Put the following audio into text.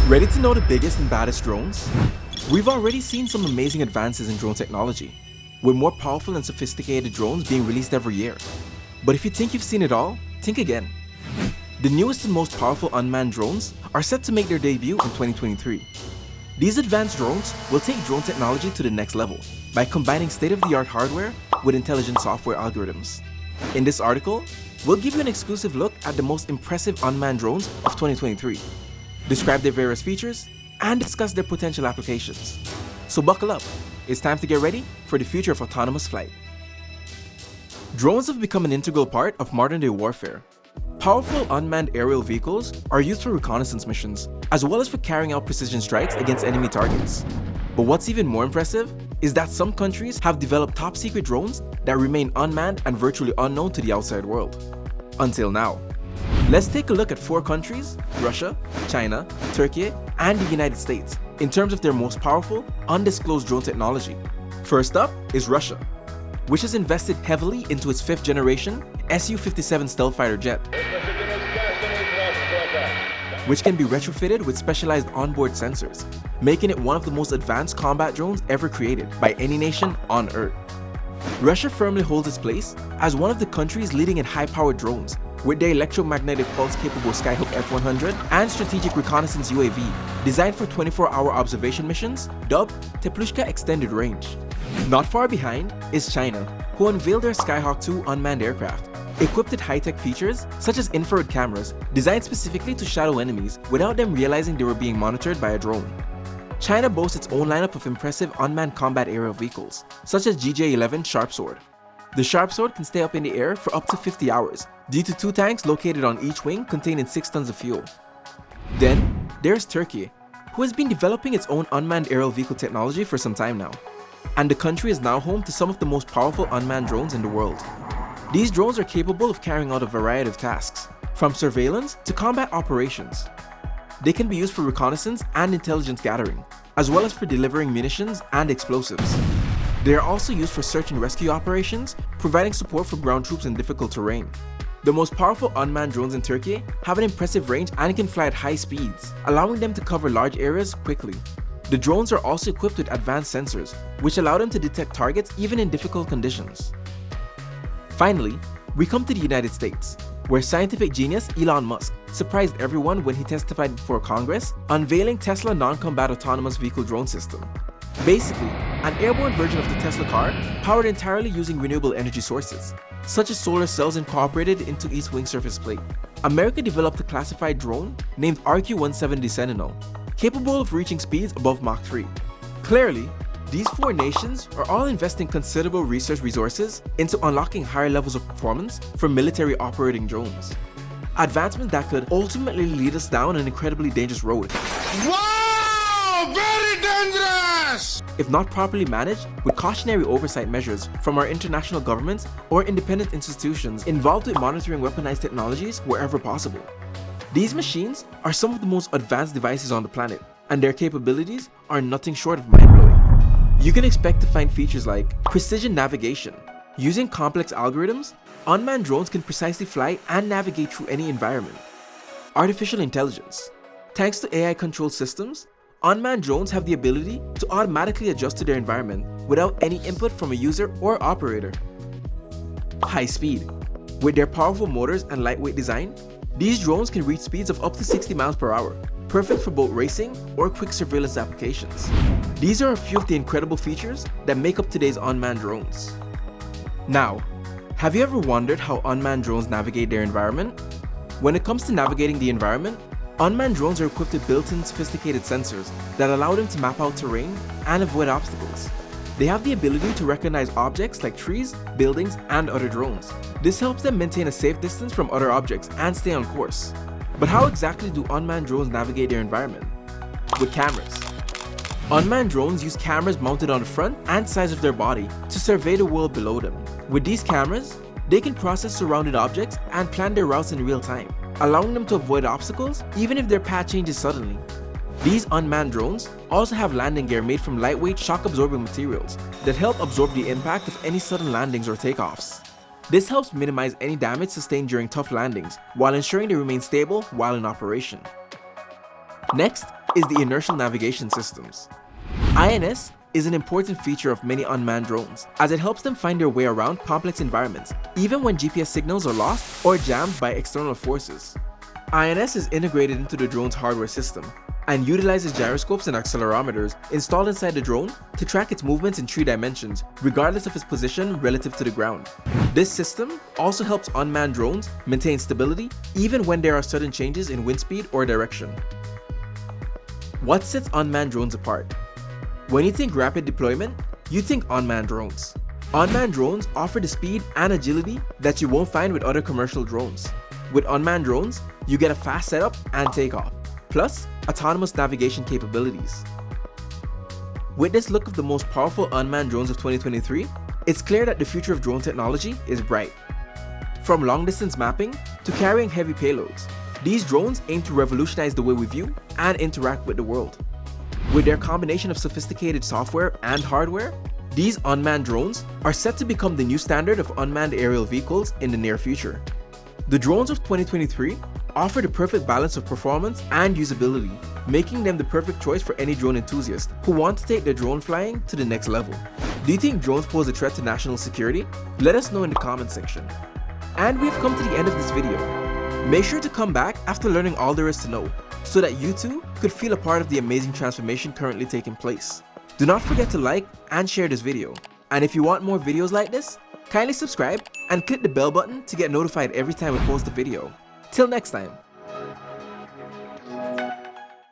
Ready to know the biggest and baddest drones? We've already seen some amazing advances in drone technology, with more powerful and sophisticated drones being released every year. But if you think you've seen it all, think again. The newest and most powerful unmanned drones are set to make their debut in 2023. These advanced drones will take drone technology to the next level by combining state-of-the-art hardware with intelligent software algorithms. In this article, we'll give you an exclusive look at the most impressive unmanned drones of 2023, describe their various features, and discuss their potential applications. So buckle up, it's time to get ready for the future of autonomous flight. Drones have become an integral part of modern-day warfare. Powerful unmanned aerial vehicles are used for reconnaissance missions, as well as for carrying out precision strikes against enemy targets. But what's even more impressive is that some countries have developed top-secret drones that remain unmanned and virtually unknown to the outside world. Until now. Let's take a look at 4 countries, Russia, China, Turkey, and the United States, in terms of their most powerful, undisclosed drone technology. First up is Russia, which has invested heavily into its 5th generation Su-57 stealth fighter jet, which can be retrofitted with specialized onboard sensors, making it one of the most advanced combat drones ever created by any nation on Earth. Russia firmly holds its place as one of the countries leading in high-powered drones, with their electromagnetic pulse-capable Skyhook F-100 and strategic reconnaissance UAV, designed for 24-hour observation missions, dubbed Teplushka Extended Range. Not far behind is China, who unveiled their Skyhawk 2 unmanned aircraft, equipped with high-tech features such as infrared cameras designed specifically to shadow enemies without them realizing they were being monitored by a drone. China boasts its own lineup of impressive unmanned combat aerial vehicles, such as GJ-11 Sharp Sword. The Sharp Sword can stay up in the air for up to 50 hours, due to 2 tanks located on each wing containing 6 tons of fuel. Then, there's Turkey, who has been developing its own unmanned aerial vehicle technology for some time now. And the country is now home to some of the most powerful unmanned drones in the world. These drones are capable of carrying out a variety of tasks, from surveillance to combat operations. They can be used for reconnaissance and intelligence gathering, as well as for delivering munitions and explosives. They are also used for search and rescue operations, providing support for ground troops in difficult terrain. The most powerful unmanned drones in Turkey have an impressive range and can fly at high speeds, allowing them to cover large areas quickly. The drones are also equipped with advanced sensors, which allow them to detect targets even in difficult conditions. Finally, we come to the United States, where scientific genius Elon Musk surprised everyone when he testified before Congress, unveiling Tesla non-combat autonomous vehicle drone system. Basically, an airborne version of the Tesla car powered entirely using renewable energy sources, such as solar cells incorporated into each wing surface plate. America developed a classified drone named RQ-170 Sentinel, capable of reaching speeds above Mach 3. Clearly, these 4 nations are all investing considerable research resources into unlocking higher levels of performance for military operating drones. Advancements that could ultimately lead us down an incredibly dangerous road. Wow! Very dangerous! If not properly managed with cautionary oversight measures from our international governments or independent institutions involved with monitoring weaponized technologies wherever possible. These machines are some of the most advanced devices on the planet, and their capabilities are nothing short of mind-blowing. You can expect to find features like precision navigation. Using complex algorithms, unmanned drones can precisely fly and navigate through any environment. Artificial intelligence. Thanks to AI-controlled systems, unmanned drones have the ability to automatically adjust to their environment without any input from a user or operator. High speed. With their powerful motors and lightweight design, these drones can reach speeds of up to 60 miles per hour, perfect for both racing or quick surveillance applications. These are a few of the incredible features that make up today's unmanned drones. Now, have you ever wondered how unmanned drones navigate their environment? When it comes to navigating the environment, unmanned drones are equipped with built-in sophisticated sensors that allow them to map out terrain and avoid obstacles. They have the ability to recognize objects like trees, buildings, and other drones. This helps them maintain a safe distance from other objects and stay on course. But how exactly do unmanned drones navigate their environment? With cameras. Unmanned drones use cameras mounted on the front and sides of their body to survey the world below them. With these cameras, they can process surrounded objects and plan their routes in real time, allowing them to avoid obstacles even if their path changes suddenly. These unmanned drones also have landing gear made from lightweight shock-absorbing materials that help absorb the impact of any sudden landings or takeoffs. This helps minimize any damage sustained during tough landings while ensuring they remain stable while in operation. Next, is the inertial navigation systems. INS is an important feature of many unmanned drones, as it helps them find their way around complex environments, even when GPS signals are lost or jammed by external forces. INS is integrated into the drone's hardware system and utilizes gyroscopes and accelerometers installed inside the drone to track its movements in 3 dimensions, regardless of its position relative to the ground. This system also helps unmanned drones maintain stability even when there are sudden changes in wind speed or direction. What sets unmanned drones apart? When you think rapid deployment, you think unmanned drones. Unmanned drones offer the speed and agility that you won't find with other commercial drones. With unmanned drones, you get a fast setup and takeoff, plus autonomous navigation capabilities. With this look of the most powerful unmanned drones of 2023, it's clear that the future of drone technology is bright. From long-distance mapping to carrying heavy payloads, these drones aim to revolutionize the way we view and interact with the world. With their combination of sophisticated software and hardware, these unmanned drones are set to become the new standard of unmanned aerial vehicles in the near future. The drones of 2023 offer the perfect balance of performance and usability, making them the perfect choice for any drone enthusiast who want to take their drone flying to the next level. Do you think drones pose a threat to national security? Let us know in the comment section. And we've come to the end of this video. Make sure to come back after learning all there is to know, so that you too could feel a part of the amazing transformation currently taking place. Do not forget to like and share this video. And if you want more videos like this, kindly subscribe and click the bell button to get notified every time we post a video. Till next time.